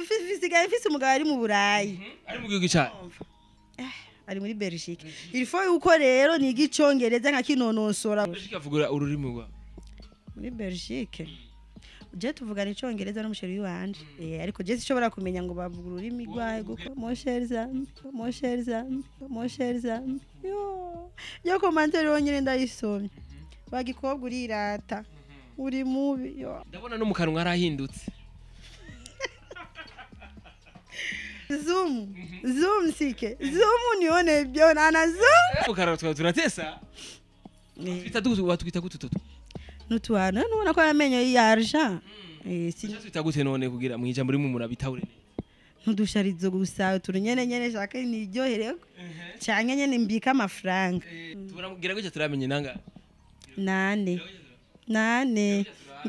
Fisigaye mfise umugabo ari mu Burayi. Ari mu gihugu cyawe. Ari muri Belgique. Il faut yuko rero niga icongereza nka kinononsora. Belgique avuga ururimi rwa. Muri Belgique. Je tuvugana icongereza n'umusheri wanje. Ariko je sishobora kumenya ngo bavuga ururimi rwaye guko mon cher Zambi. Yo commentaire yonyine ndayisomye. Bagikobwa urirata. Uri mubi yo. Ndabona no mu kanwa arahindutse. Zoom sike. Zoom nione byo nana zoom. Mukara tunatesa. Twita gutututu. Nutwana nubona ko yamenyo yarja. Twita gute none kugira mu ijambo rimwe murabitahure. Ntudusharizo gusa turunyene shaka niryohereko. Canke nyene mbika amafaranga. Turamugira gutya turamenye nanga. Nane.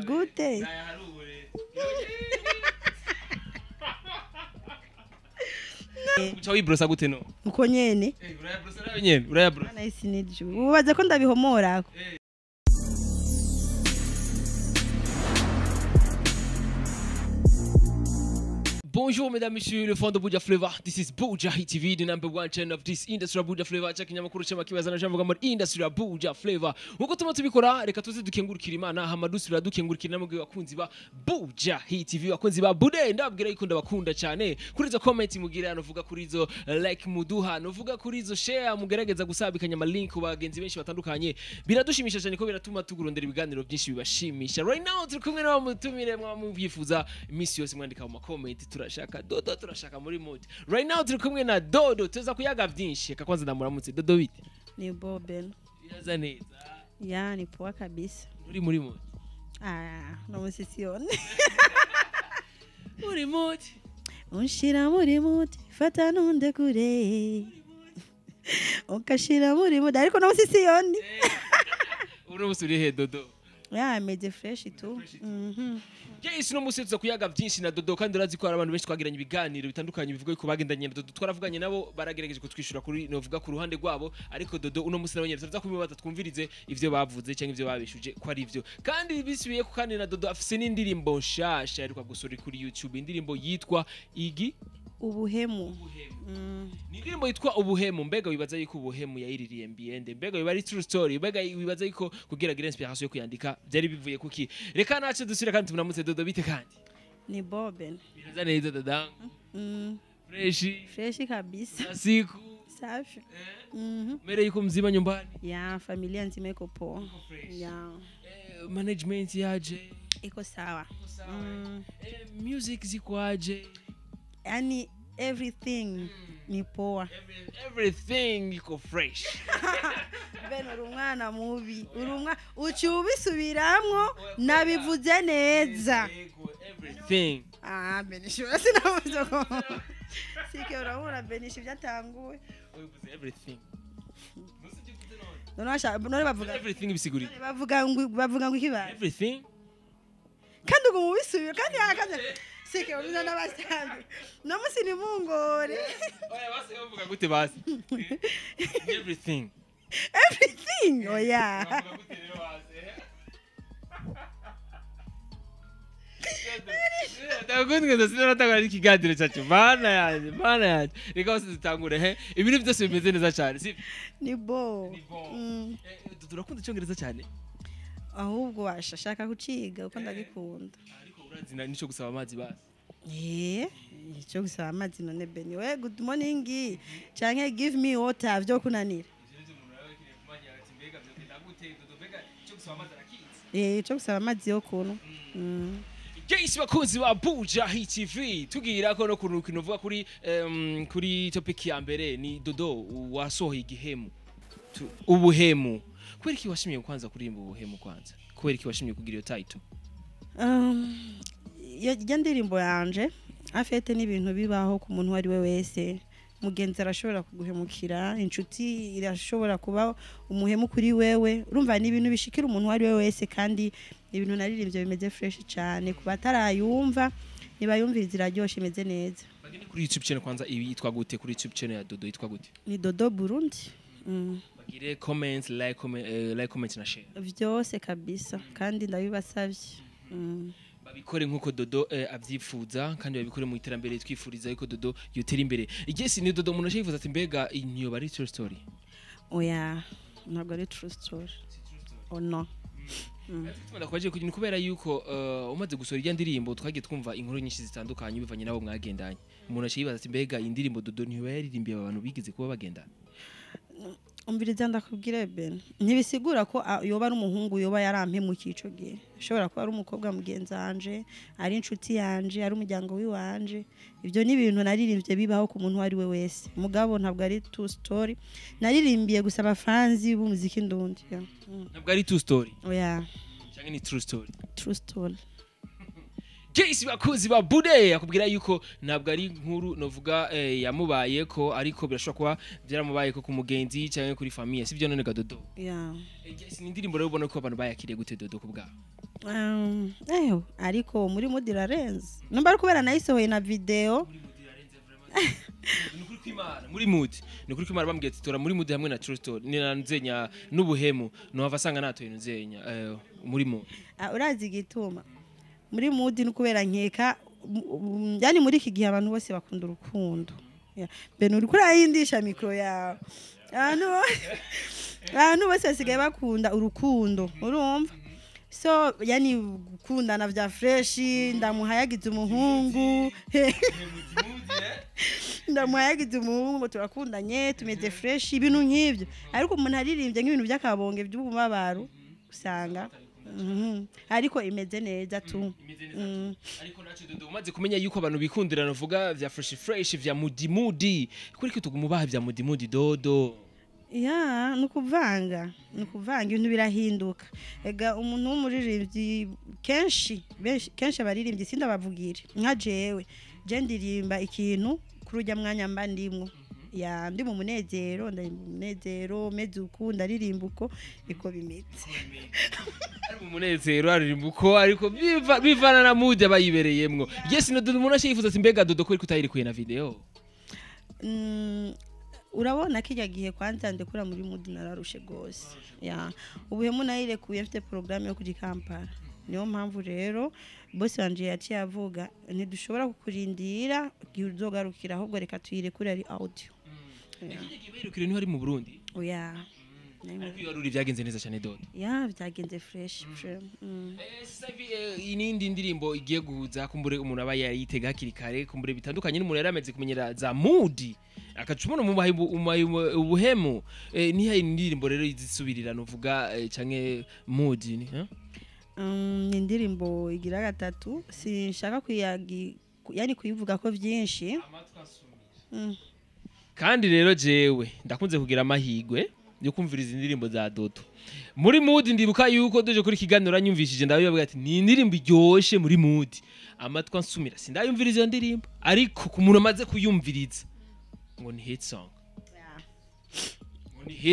Gute. Ucha wibrosa gute no? Uko nyene. Urayabrosa nawe nyene, urayabrosa. Ana isinije. Ubaza ko ndabihomora. Bonjour mesdames, messieurs, le fond de Buja Flavor. This is Buja Hit TV, the #1 channel of this industry Buja Flavor. Chaki nyamakuru chama kibazana jamvuga muri industry Buja Flavor. Uko tuma tubikora reka tuze dukengurukira Imana hamadusura dukengurukira namwe bakunzi ba Buja Hit TV bakunzi ba Bude ndababwira yuko ndabakunda cyane. Kuri izo comment mugira novuga kuri izo like muduha novuga kuri izo share mugerageza gusabikanya ama link bagenzi benshi batandukanye. Biradushimisha cyane ko biratuma tugurondera ibiganiro byinshi bibashimisha. Right now turi kumwe n'abamutumire mwamubyifuza imisi yose mwandika mu comment turashaka Dodo turashaka muri mode. Right now turi kumwe na Dodo tuza kuyaga byinshi kwanza ndamuramutse Dodo bite? Ni Boben. Yaza neza. Ya ni poa kabisa. Uri muri mode. No musisione. Muri mode. Unshira muri mode fata nunde kure. Ukashira muri mode ariko no musisione. Uri musuri he Dodo? Ya mede fresh tu. Yes, no musetsa kuyaga byinshi na Dodo kandi urazi ko abantu benshi twagiranye ibiganiro bitandukanye bivuga ko bagendanye na Dodo twaravuganye nabo baragerageje kutwishura kuri novuga ku ruhande rwabo ariko Dodo uno musi nabonye turaza kubibaza twumvirize ivyo bavuze cyangwa ivyo babishuje ko ari ivyo kandi bisubiye ko kandi na Dodo afise n'indirimbo nshasha ariko gusura kuri YouTube indirimbo yitwa Igi Ubuhemu. Ni indirimbo yitwa Ubuhemu mbega wibaza yuko Ubuhemu yayiririye mbiende mbega wiba ari true story mbega wibaza yuko kugira inspiration yo kuyandika byari bivuye kuki reka nace dusubira kandi tunamutse Dodo bite kandi Ni Boben. Biraza neza Dodo fresh kabisa. Siku Safi. Mere yuko mzima nyumbani Ya familia nzima iko poa. Ya management yaje iko sawa. Music ziko aje Yani everything ni poa. Everything iko fresh. Ben urumwana mubi. Ucubisubiramwo nabivuze neza. Everything. Benishura sinavuze ko. Sike urabona Benish byatanguwe. Everything. None bavuga everything bisiguri. Bavuga ngo ikiba. Everything. Kandi ugo mubisubira kandi yakaze. Sike uruna n'abasanzwe. No musi ni mungore. Oya base bavuga gute base. Everything. Everything. Oya. Bavuga gute rero base. Ndagundi ngo sinatanga ikiganiro cyacu bana yaje reka bose dutangure he ibintu byose bimeze neza cyane si ni bo turakunda icyongereza cyane ahubwo washaka kuciga uko ndagikunda ariko urazi nico gusaba amazi base icyo gusaba amazi none Beni we good morning canke give me water byo kunanira icyo gusaba amazi yo kuntu Yes, bakunzi ba Buja Hit TV tugira ko no kuruka novuga kuri topic ya mbere ni Dodo wasohoye igihemu Ubuhemu kweri ki washimye kwanza kurimba Ubuhemu kwanza kweri ki washimye kugira iyo title ya ndirimbo yanje afete n'ibintu bibaho ku muntu wari we wese mugenzi arashobora kuguhemukira inshuti irashobora kuba umuhemu kuri wewe urumva ni ibintu bishikira umuntu wari we wese kandi ibintu naririmbye bimeze fresh cyane kuba tarayumva niba yumviriza iraryoshe imeze neza bagene kuri YouTube channel kwanza ibi yitwa gute kuri YouTube channel ya Dodo yitwa gute ni Dodo Burundi bagire comments like comment na share vyose kabisa kandi ndabibasavye babikore nkuko Dodo avyifuza kandi babikore mu iterambere twifuriza yuko Dodo yotera imbere igihe ni Dodo umuntu ashifuza ati mbega inyo bari true story oya ntabwo ari true story oh no Ndakwaje kugira kubera yuko umaze gusora irya ndirimbo twagiye twumva inkuru nyinshi zitandukanye bivanye nabo mwagendanye umuntu ashibaza ati mbega indirimbo Dodo ntiyo yaririmbiye abantu bigeze kuba bagendana umbiriza ndakubwira Ben ntibisigura ko yoba ari umuhungu yoba yarampemukiye ico gihe ashobora kuba ari umukobwa mugenzi wanje ari inshuti yanje ari umuryango wiwanje ibyo ni ibintu naririmbye bibaho ku muntu wari we wese mugabo ntabwo ari true story naririmbiye gusa abafanzi b'umuziki ndundi ntabwo ari true story oya cyangwa ni true story Jesi bakuzi ba Bude akubwira yuko ntabwo ari nkuru novuga yamubaye ko ariko birashobora kuba byaramubaye ko ku mugenzi cyangwa kuri famille sivyo none ga Dodo Jesi ni indirimbo rero ubona ko abantu bayakiriye gute Dodo kubwa ariko muri mudira renze numba ari kubera nayisohoye na video muri mood ni kuri kwimara bambwiye tora muri mood hamwe na true story ni nanzenya n'ubuhemu no havasanga natoye nzenya muri mood urazi gituma muri mood n'ukubera nkeka yani muri iki gihe abantu bose bakunda urukundo ben uri kurayindisha mikro ya abantu bose basigaye bakunda urukundo urumva so yani gukundana vya fresh ndamuhayagize umuhungu ndamuhayagize umuhungu turakundanye tumeze fresh ibintu nk'ivyo ariko umuntu aririmbye nk'ibintu by'akabonge by'ubumabaro usanga ariko imeze neza tu ariko naco Dodo umaze kumenya yuko abantu bikundira novuga vya fresh vya mudi kuri kituguma baha vya mudi Dodo nukuvanga ibintu birahinduka ega umuntu w'umuririmbyi kenshi abaririmbyi sindabavugire nka jewe je ndirimba ikintu kurujya mwanya mba ndimwo ndi mu munezero meze ukunda aririmba uko iko bimeze ari mu munezero aririmba uko ariko bivana na mood abayibereyemwo Yes no Dodo umuntu ashifuza ati mbega Dodo ko utayirikuye na video urabona kijya gihe kwanza ndekura muri mood nararushe gose ubuhemu nayirekuye mfite programme yo kuri Kampala niyo mpamvu rero boss wanje yaciye avuga ntidushobora kukurindira gihe uzogarukira ahubwo reka tuyirekure ari audio Birukire ni hari mu Burundi oya ariko yaruri byagenze neza cyane Dodo byagenze fresh inindi ndirimbo igiye guhuza kumbure umuntu aba yayitega hakiri kare kumbure bitandukanye n'umuntu yarameze kumenyera za mood akacubona mu ubuhemu ni hayi indirimbo rero izisubirira novuga canke mood ni indirimbo igira gatatu sinshaka yani kuyivuga ko byinshi kandi rero jewe ndakunze kugira amahigwe yo kumviriza indirimbo za Dodo muri mood ndibuka yuko doje kuri kiganiro nyumvishije ndabibavuga ati ni indirimbo iryoshe muri mood amatwa nsumira sindayumviriza iyo ndirimbo ariko ku muntu amaze kuyumviriza ngo ni hit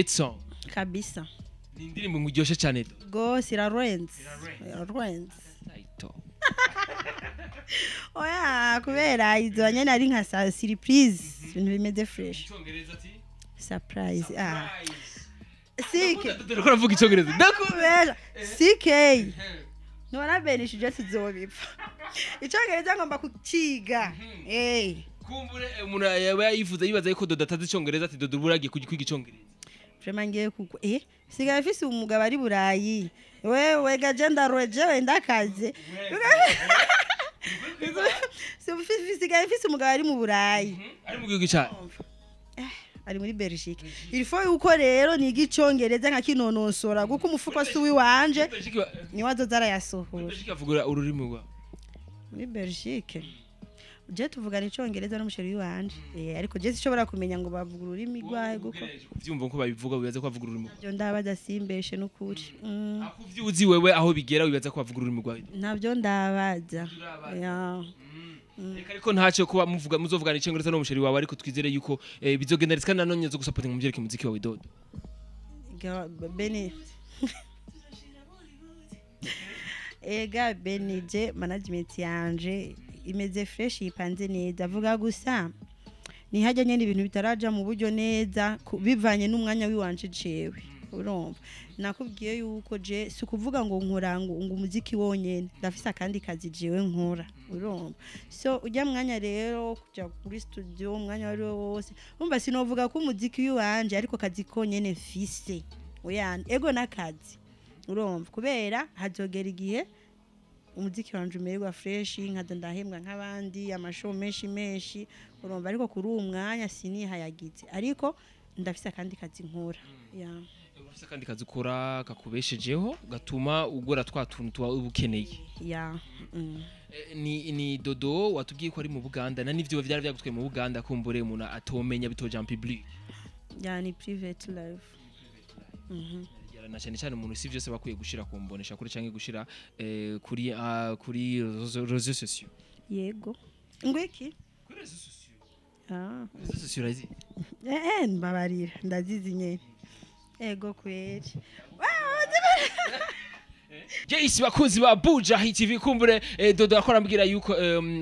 song kabisa ni indirimbo nguryoshe cyane gose irarenze oya kubera izo nyene ari nka surprise ibintu bimeze fresh surprise Dore vuga icyongereza ndakubera CK ntiwarabenishije tuzobipfa icyongereza ngomba kukiga kumbure umuntu yaba yifuza yibaza yuko Dodo atazi icyongereza ati Dodo buragiye kwiga icyongereza vraiment ngiye kuko sigaye afise umugabo ari Burayi wewe gagenda roje ndakaze sigaye afise umugabo ari mu Burayi ari mu gihugu cyawe ari muri Belgique il faut yuko rero niga icyongereza nka kinonosora guko umufuko suwi wanje ni wazozara yasohora Belgique avugura ururimi rwa muri Belgique je tuvugana icyongereza n'umusheri wanje ariko je sishobora kumenya ngo bavuga ururimi rwahe guko byumva ko babivuga bibaza ko bavuga ururimi byo ndabaza simbeshe n'ukuri akuvyuzi wewe aho bigera wibaza ko bavuga ururimi rwawe ntabyo ndabaza ariko ntacyo kuba muzovugana icyongereza n'umusheri wawe ariko twizere yuko bizogenda risika nanone zo gusapotinga mu byerekeye muziki wawe Dodo Beni Benije management yanje imeze fresh ipanze neza avuga gusa ni hajya nyene ibintu bitaraja mu buryo neza bivanye n'umwanya wiwanje jewe urumva nakubwiye yuko je si kuvuga ngo nkora ngo umuziki wonyene ndafise akandi kazi jewe nkora urumva so ujya mwanya rero kuja kuri studio umwanya wari wose umva sinovuga ko umuziki wanje ariko kazi konyene mfise oya ego nakazi urumva kubera hazogera igihe umuziki wanje umererwa fresh nkaza ndahembwa nk'abandi amashow menshi urumva ariko kuri uwo mwanya sinihayagize ariko ndafise akandi kazi nkora ufise akandi kazi ukora kakubeshejeho gatuma ugora twa tuntu tuba ukeneye ni Dodo watubwiye ko ari mu Buganda na nivyo vyari vyagutwe mu Buganda kumbure umuntu atomenya bitoja en public ni private life na cyane cyane umuntu si byose bakwiye gushira ku mbonesha kuri canke gushira kuri réseaux sociaux yego ngwiki kuri réseaux sociaux réseaux réseaux sociaux razi mbabarira ndazizi nyene ego kweli Jace bakunzi ba Buja TV kumbure Dodo akora ambwira yuko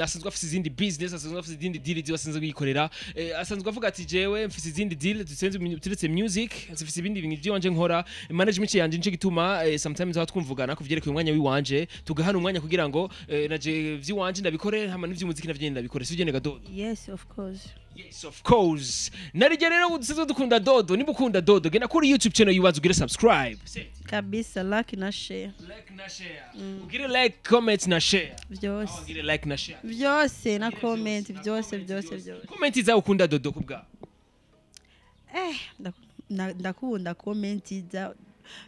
asanzwe afite izindi business asanzwe afite izindi deal asanzwe yikorera asanzwe avuga ati jewe mfite izindi deal turetse music zifite ibindi bintu byonje nkora management yanje nje gituma sometimes aho twumvugana kuvyerekeye umwanya wiwanje tugahana umwanya kugira ngo naje vyiwanje ndabikore hama n'ivy'umuziki navyo ndabikore sivyo nega Dodo yes of course narije rero udusezwe dukunda Dodo niba ukunda Dodo genda kuri YouTube channel yiwaza ugire subscribe kabisa like na share ugire like comment na share byose ugire like na share byose na comment byose comment za ukunda Dodo kubwa ndakunda comment za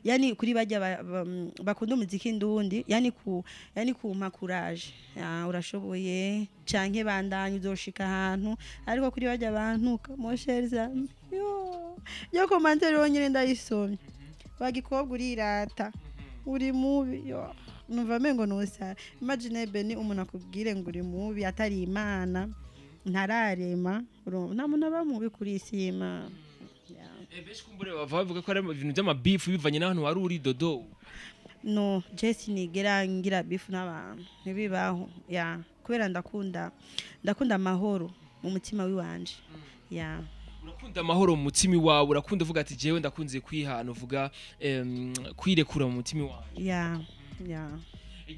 yani kuri bajya bakunda umuziki ndundi yani kumpa courage urashoboye canke bandanye uzoshika ahantu ariko kuri bajya abantu mosherza yo commentaire yonyine ndayisomye bagikobwa urirata uri mubi numva mengo nosa imagine beni umuntu akubwire ngo uri mubi atari imana ntararema nta muntu aba mubi kuri isi y'Imana Besh kumbure bavuga ko ari ibintu by'amabeef bivanye n'ahantu wari uri Dodo no Jesse nigera ngira beef n'abantu ntibibaho kubera ndakunda amahoro mu mutima wiwanje urakunda amahoro mu mutima wawe urakunda uvuga ati jewe ndakunze kwihana uvuga kwirekura mu mutima wawe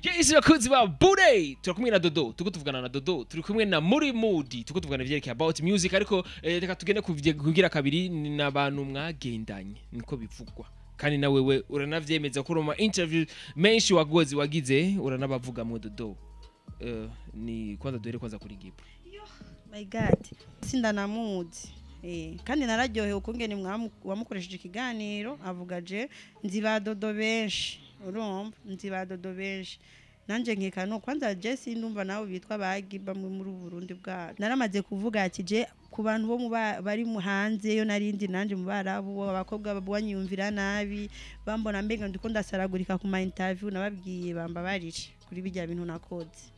Jace bakunzi ba Bude turakumwe na Dodo tuvugana na Dodo turi kumwe na muri mood tuvugana ivyerekeye about music ariko reka tugende kugira kabiri n'abantu mwagendanye niko bivugwa kandi na wewe uranavyemeza ko roma interview menshi wagize uranabavuga mu Dodo ni kwanza duhere kwanza kuri Gipo my god sindanamuzi kandi nararyohewe ukungene wamukoresheje ikiganiro avuga je nzi ba Dodo benshi urumva nzi ba Dodo benshi nanje nkeka no kwanza Jesse ndumva nawe bitwa bagiba muri Burundi bwa naramaze kuvuga ati je ku bantu bo bari mu hanze yo narindi nanje mu barabu abakobwa babwanyumvira nabi bambona mbenga ndiko ndasaragurika ku ma interview nababwiye bamba barije kuri bijya bintu nakoze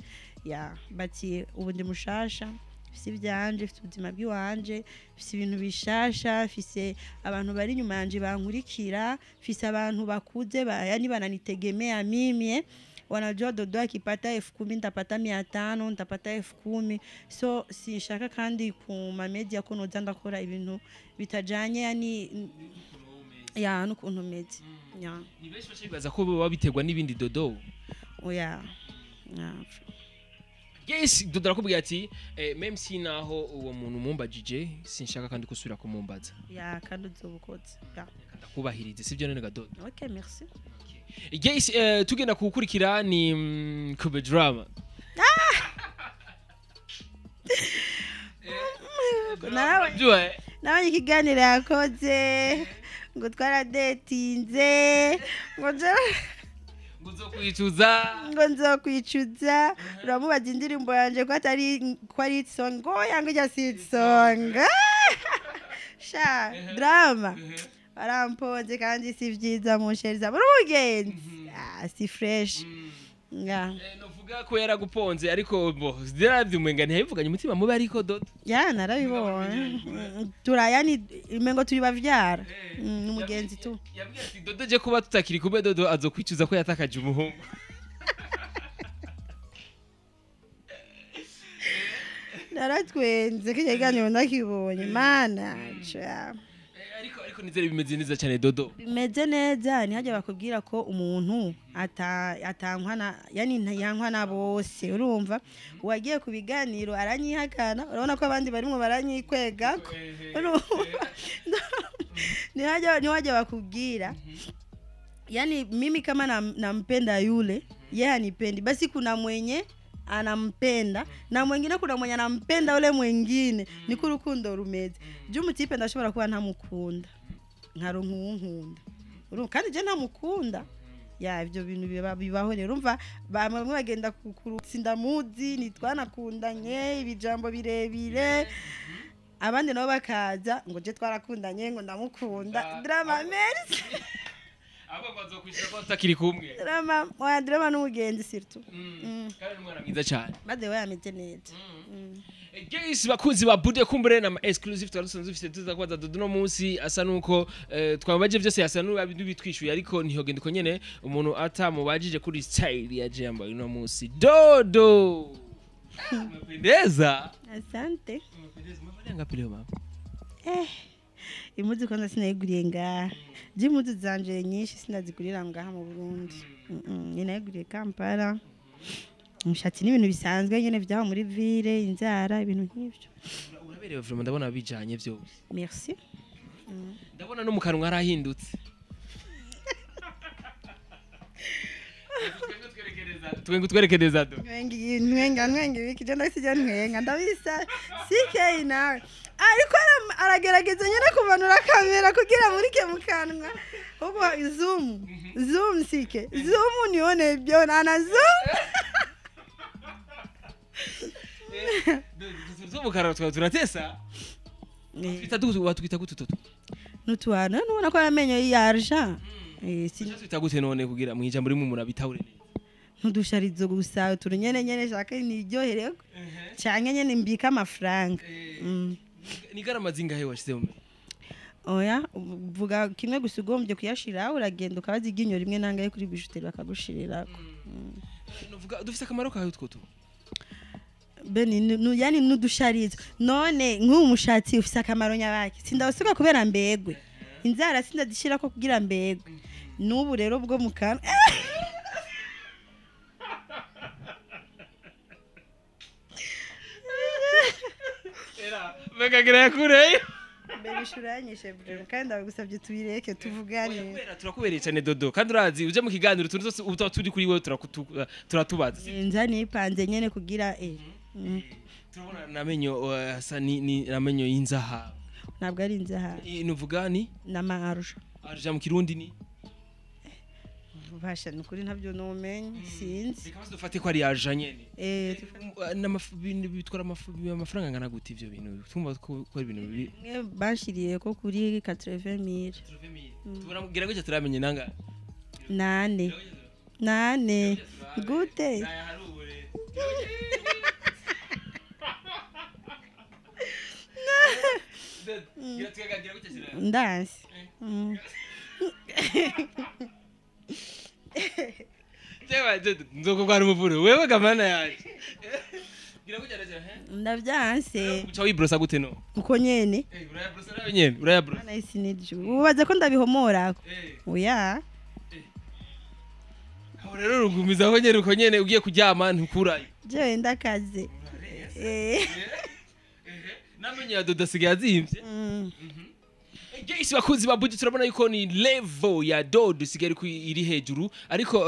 bati ubu ndi mushasha fise ivyanje fise ubuzima bw'iwanje fise ibintu bishasha fise abantu bari nyuma yanje bankurikira fise abantu bakuze yani bananitegemea mimi wanajua Dodo akipata 10,000 nitapata 500 nitapata 10,000 so sinshaka kandi ku ma media ko noza ndakora ibintu bitajanye yani n'ukuntu meze ni benshi bacibaza ko babiterwa n'ibindi Dodo Yes, Dodo arakubwira ati même si naho uwo muntu mumbajije sinshaka kandi kusubira kumumbaza kandi uzobukoze ndakubahirize sivyo none Dodo okay merci Yes, tugenda kukurikira ni Kube Drama nawe ikiganiro yakoze ngo twaradetinze ngo nzokwicuza uramubaza indirimbo yanje ko ari song ngo yanga ijya si song drama baramponze kandi si vyiza musheriza muri umugenzi si fresh novuga ko yaraguponze ariko ziravyumenga ntiyabivuganye umutima mubi ariko Dodo narabibonye turayani imengo turi bavyara n'umugenzi tu yabwiye ati Dodo je kuba tutakiri kumbe Dodo azokwicuza ko yatakaje umuhungu naratwenze kiganiro nakibonye mana ariko nizere bimeze neza cyane Dodo. bimeze neza ntihajya bakubwira ko umuntu atankwana yani ntayankwana bose urumva uwagiye ku biganiro aranyihakana urabona ko abandi barimo baranyikwega ko ntihajya bakubwira yani mimi kama nampenda yule yeye hanipendi basi kuna mwenye anampenda na mwingine kuna mwenye anampenda ule mwingine niko urukundo rumeze by'umutipe ndashobora kuba ntamukunda nkaronka unkunda urumva kandi je ntamukunda ya ibyo bintu bibaho rero urumva bamwe bagenda kurutsinda muzi nitwanakundanye ibijambo birebire abandi nabo bakaza ngo je twarakundanye ngo ndamukunda drama merci abo bazokwishira ko takiri kumwe drama n'umugenzi surtout kandi n'umwana mwiza cyane bade we ameze neza Guys bakunzi ba Bude kumbere na exclusive twarusanze ufite tuza kwaza Dodo no munsi asa nuko twabaje byose yasa n'ubintu bitwishuye ariko ntihogende ko nyene umuntu atamubajije kuri style ya Jamba no munsi Dodo Mpendeza asante mafanya ngapi leo mama imuzi kwanza sinayiguriye ngaha jimuzi zanje nyinshi sinazigurira ngaha mu Burundi ninayiguriye Kampala umushatsi n'ibintu bisanzwe nyene vyaho muri ville inzara ibintu nk'ivyo uraberewe vraiment ndabona bijanye byose merci ndabona no mu kanwa arahindutse twerekereza do nwenga wiki je ndasije nwenga ndabisa CK nawe ariko aragerageza nyene kumanura kamera kugira murike mu kanwa ubwo zoom CK zoom nione byo nana zoom Mukara turatesa twita gututoto nutwana nubona ko amenyo yarja twita gute none kugira mu ijambo rimwe murabitahure neza ntudusharizo gusa turunyene shaka niryoherego cyane nyene mbika amafaranga ni garama zingahe washize mu oya vuga kimwe gusugombye kuyashira uragenda ukabaza iginyo rimwe nangaye kuri bijuteri bakagushirirako novuga dufite akamaro kawe twuto beni yani nudusharizo none nk'umushatsi ufise akamaro nyabaki sindabasuka kubera mbegwe inzara sindadishira ko kugira mbegwe n'ubu rero bwo mukana era bagagira kure bishuranyishe bro kandi ndagusabye tubireke tuvugane turakubereye cyane Dodo kandi urazi uje mu kiganiro turi kuri wewe turatubaza inzani ipanze nyene kugira turabona namenyo asa ni namenyo y'inzaha ntabwo ari inzaha nuvuga ni n'amarusha arja mu kirundi ni basha nukuri ntabyo nomenye sinzi bikabazo dufate ko ari yaja nyene bitwara amafaranga ngana gute ivyo bintu tumva ko ari ibintu bibi bashiriye ko kuri 80000 turamugira gute turamenye nanga nane gute ndasi nzokugwara umuvure wewe gamana yaje ndavyanse uca wibrosa gute no uko nyene urayabrosa nawe nyene urayabrosa nice niju ubaze ko ndabihomora oya aho rero rugumiza aho nyene uko nyene ugiye kuryama ntukurayo jewe ndakaze namenye ya Dodo asigaye azimvye Guys bakunzi ba Bude turabona yuko ni level ya Dodo isigaye iri hejuru ariko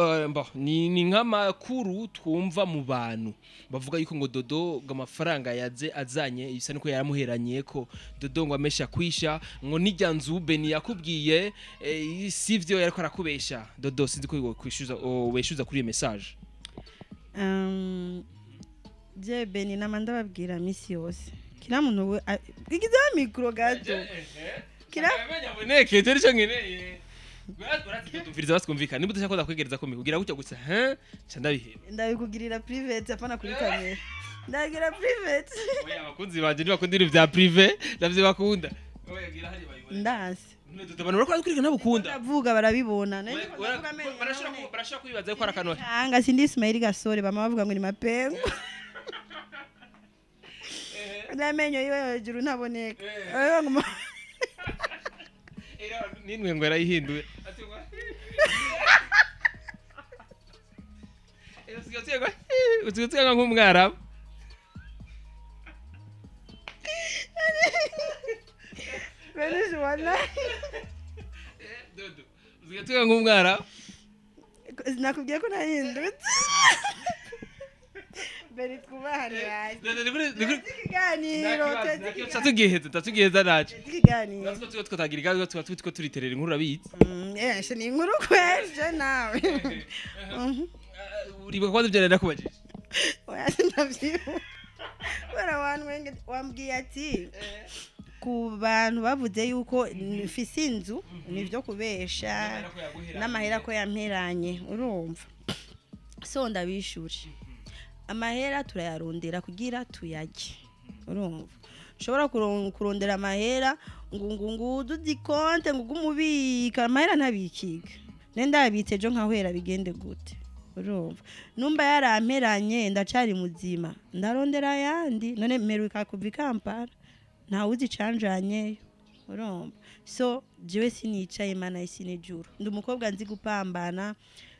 ni nk'amakuru twumva mu bantu bavuga yuko ngo Dodo amafaranga yaze azanye isa niko yaramuheranye ko Dodo ngo amesha kwisha ngo nijya nzube ni yakubwiye sivyo yariko arakubesha Dodo sinzi ko kwishyuza weshyuza kuri iyo message je beni namanda babwira misi yose kila muntu we igiza mikro gato kila aboneke turi cyo ngeneye tumviriza baskumvikana niba udashaka kwegereza ko mikugira gutyo gusa ndabihera ndabikugirira private apana kuri kamera ndagira private oya abakunzi banje ntibakundira ibya privé ndavye bakunda oya gira hari bayibona ndasi tutabana barako kurikana nabukunda bavuga barabibona barashaka kwibaza ko arakanwa anga sindi Ismail Gasore bama bavuga ngo ni mapengo namenyo iwe hejuru ntaboneka n'indwi ngo yarayihinduye usigaye nk'umwarabu Benisha wallahi dodo usigaye nk'umwarabu nakubwiye ko nahindutse Beni twubahane yaje ikiganiro tatugiheza naco ikiganiro natwe tuba twatagira igazo tuba twitwa turiterera inkuru urabizi yeshe ni inkuru kweje nawe uribuka kwanza ibyo nakubajije oya ndavyibuka bara wambwiye ati ku bantu bavuze yuko mfise inzu nivyo kubesha n'amahera ko yamperanye urumva so ndabishure amahera turayarondera kugira tuyajye urumva ushobora kurondera amahera ngo uduzi konte ngo umubika amahera ntabikiga nenda yabitse jo nkahwera bigende gute urumva numba yaramperanye ndacari muzima ndarondera yandi none meruka kuva Kampala nta uzi canjanye urumva so jewe sinicaye mana isinejuru ndi umukobwa nzi gupambana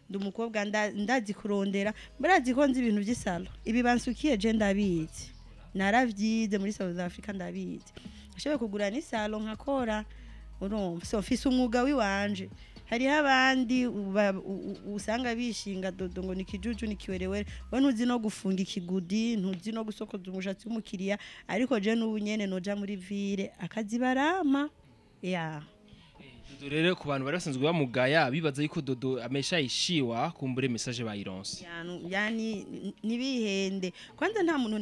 ndi umukobwa ndazi kurondera murazi ko nzi ibintu by'isalo ibi bansukiye je ndabizi naravyize muri South Africa ndabizi ashoboye kugura n'isalo nkakora urumva so mfise umwuga wiwanje hari abandi usanga bishinga dodo ngo nikijuju nikiwerewere we ntuzi no gufunga ikigudi ntuzi no gusokoza umushatsi w'umukiriya ariko je n'ubu nyene noja muri ville akazi barama ya dodo rero ku bantu bari basanzwe bamugaya bibaza yuko dodo amesha ishiwa kumbure message bayironse yani nibihende kwanza nta muntu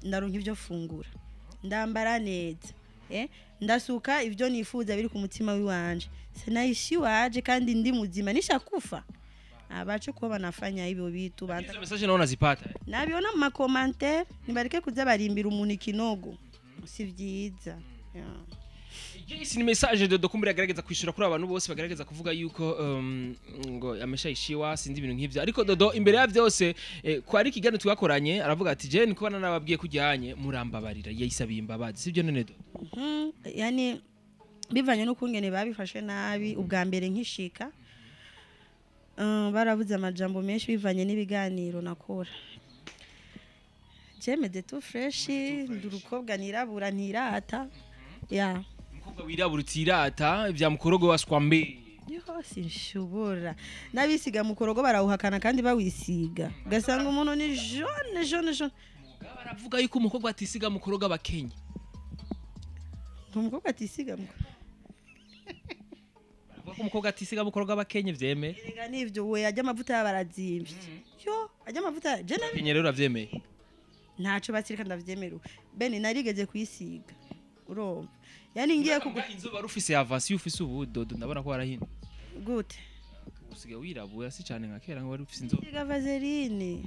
ndaronka ivyo fungura ndambara neza ndasuka ivyo nifuza biri ku mutima wiwanje sinayishiwaje kandi ndi muzima nishakufa abache kuba banafanya hivyo vitu hizo message naona zipata nabiona mu commentaire nibareke kuza barimbira umuntu ikinogo si vyiza Yes, ni message dodo kumbure agaragaza kwishura kuri abantu bose bagaragaza kuvuga yuko ngo amesha ishiwa sindi ibintu nk'ivyo ariko dodo imbere ya byose ko ari kigano twakoranye aravuga ati je niko bana nababwiye kujyanye murambabarira yayisabiye imbabazi sivyo none dodo yani bivanye no kungene babifashe nabi ubwa mbere nkishika baravuze amajambo menshi bivanye n'ibiganiro nakora jemede tu fresh ndurukobwa nirabura ntirata ya umukobwa wirabura utirata ibya mukorogo waswambe Yo sinshobora nabisiga mukorogo barawuhakana kandi bawisiga gasanga umuntu ni jaune baravuga yuko umukobwa atisiga mukorogo abakenye umukobwa atisiga baravuga ko umukobwa atisiga mukorogo abakenye vyeme erega nivyo we ajya amavuta y'abarazimvye yo ajya amavuta je nakenye rero avyemeye ntaco batsirika ndavyemera bene narigeze kuyisiga urumva yani ngiye kuguha inzoba rufise avasi ufise ubu dodo ndabona ko warahinda gute usigaye wirabura si cyane nka kera ngo wari ufise inzoba siga vaseline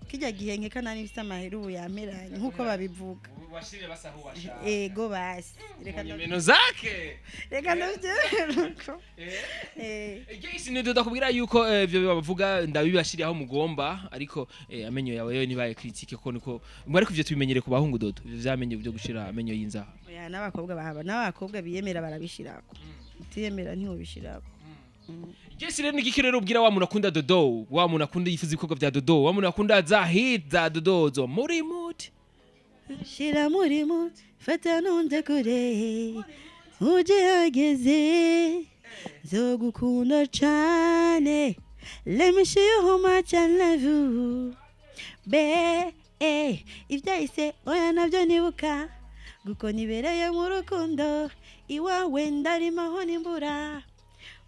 kijya gihenke kanani bifite amaheru yamperanye nkuko babivuga washire basaho washaka ego basi reka meno zake reka ndavyeruko Igisi ni dodo kubwira yuko ivyo bavuga ndabibashiriye aho mugomba ariko amenyo yawe yo nibaye critique ko niko mwari kuvyo tubimenyere ku bahungu dodo ivyo vyamenye byo gushira amenyo y'inzaha ya n'abakobwa bahaba n'abakobwa biyemera barabishirako utiyemera ntiwo bishirako Igisi rero niki rero ubwira wa muntu akunda dodo wa muntu akunda yifuza ibikorwa vya dodo wa muntu akunda za hit za dodo zo muri mood shira muri mood fata nunde kure uje hageze zo gukunda cyane let me show you how much I love you be ivyahise oya navyo nibuka guko nibereye mu rukundo iwawe ndarimaho nimbura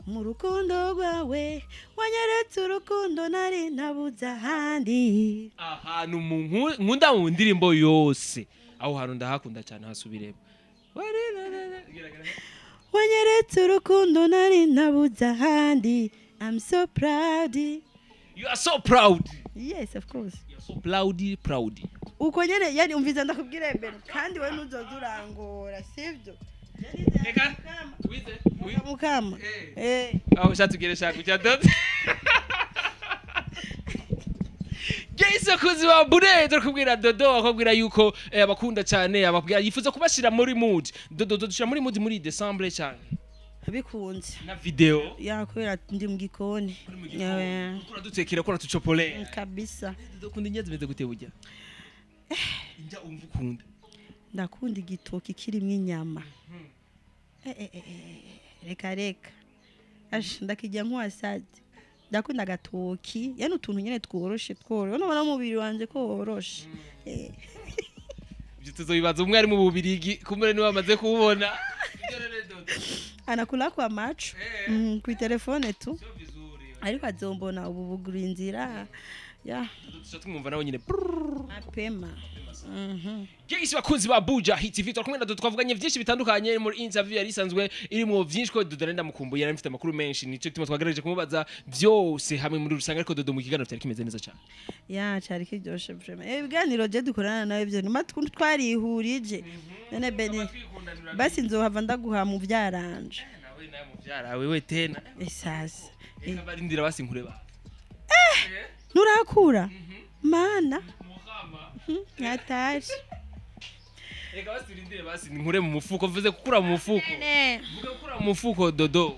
mu rukundo rwawe wanyeretse urukundo nari nabuza handi ahantu nkunda mu ndirimbo yose aho hantu ndahakunda cyane hasubiremo wanyeretse urukundo nari nabuza handi I'm so proud. You are so proud. Yes, of course. You are so proud. Uko nyene yani umviza ndakubwira mbere kandi we ntuzozurangora sivyo? Reka wize mukama. Aho shatugere shaka cya dodo. Gese kuzi wa bure ndakubwira dodo akubwira yuko abakunda cyane ababwira yifuza kubashira muri mood. Dodo dushira muri mood muri December cyane. bikunze na video ya kubera ndi mu gikoni ukora dutekera ukora tuchopole kabisa dukunda inyazi zimeze gute burya inja umva ukunda ndakunda igitoki kirimo inyama reka ndakijya nk'uwasade ndakunda agatoki yani utuntu nyene tworoshe none umubiri wanje ko woroshe ibyo tuzobibaza umwe ari mu bubirigi kumere niwe bamaze kubona anakula kwa macho ku telefone tu ariko azombona ubu buguru inzira ya tumwumva nawe nyine apema Guys bakunzi ba Buja Hit TV twakumwe na twavuganye byinshi bitandukanye muri interview yari isanzwe irimo byinshi ko Dodo nenda mukumbuye yari mfite amakuru menshi nico gituma twagerageje kumubaza byose hamwe muri rusanga ariko Dodo mu kiganiro cyari kimeze neza cyane ya cyari kiryoshe vraiment ibiganiro je dukorana nawe byo nima twarihurije none bene basi nzohava ndaguha mu byaranje nawe mu byarawe we tena esasa barindira basi nkureba nurakura mana Nataje. Reka basirindire basi nkure mu mufuko mvuze gukura mu mufuko. Vuga gukura mu mufuko Dodo.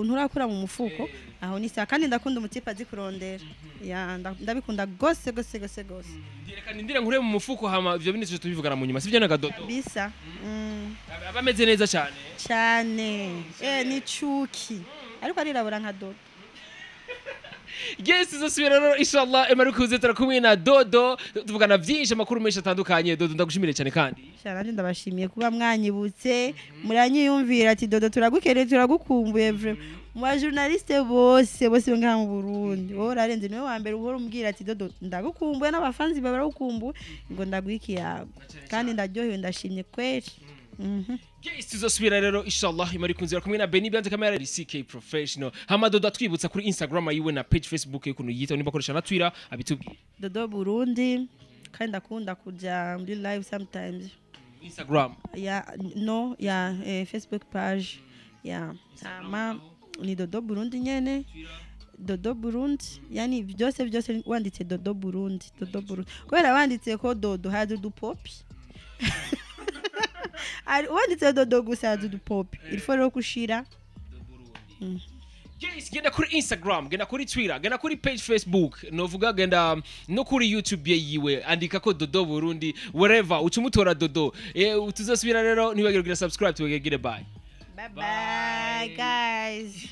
Nturakura mu mufuko. Aho ni sa kandi ndakunda umutipa zikurondera. Ya ndabikunda gose. Reka nindire nkure mu mufuko hama ivyo bintu tubivugana mu nyuma sivyo naga Dodo. Bisa. Abameze neza cyane. Cyane. Ni chuki. Ariko arirabura nka Dodo. Yes, tuzosubira rero inshallah emarukuze turakumwe na Dodo tuvugana byinshi amakuru menshi atandukanye Dodo ndagushimire cyane kandi cyane ndabashimiye kuba mwanyibutse muranyiyumvira ati Dodo turagukereye turagukumbuye mu journaliste bose ngaha mu Burundi wowe rarenze niwe wa mbere uhora umbwira ati Dodo ndagukumbuye n'abafanzi baragukumbuye ngo ndaguiki yago kandi ndaryohewe ndashimye kweri Yes, tuzosubira rero inshallah imarikunze kumwe na Benny Byanze kamera CK Professional hama Dodo atwibutsa kuri Instagram yiwe na page Facebook y'ukuntu yita nimba koresha na Twitter abitubwiye Dodo Burundi kandi akunda kuja muri live sometimes Instagram Facebook page ama ni Dodo Burundi nyene Dodo Burundi yani byose wanditse Dodo Burundi kubera wanditse ko Dodo had du popi wanditse Dodo gusa du popi il faut rero kushira Yes, genda kuri Instagram, genda kuri Twitter, genda kuri page Facebook, novuga genda no kuri YouTube yiwe andika ko Dodo Burundi wherever ucumutora Dodo. Tuzosubira rero nibagire subscribe tubagire bye. Bye guys.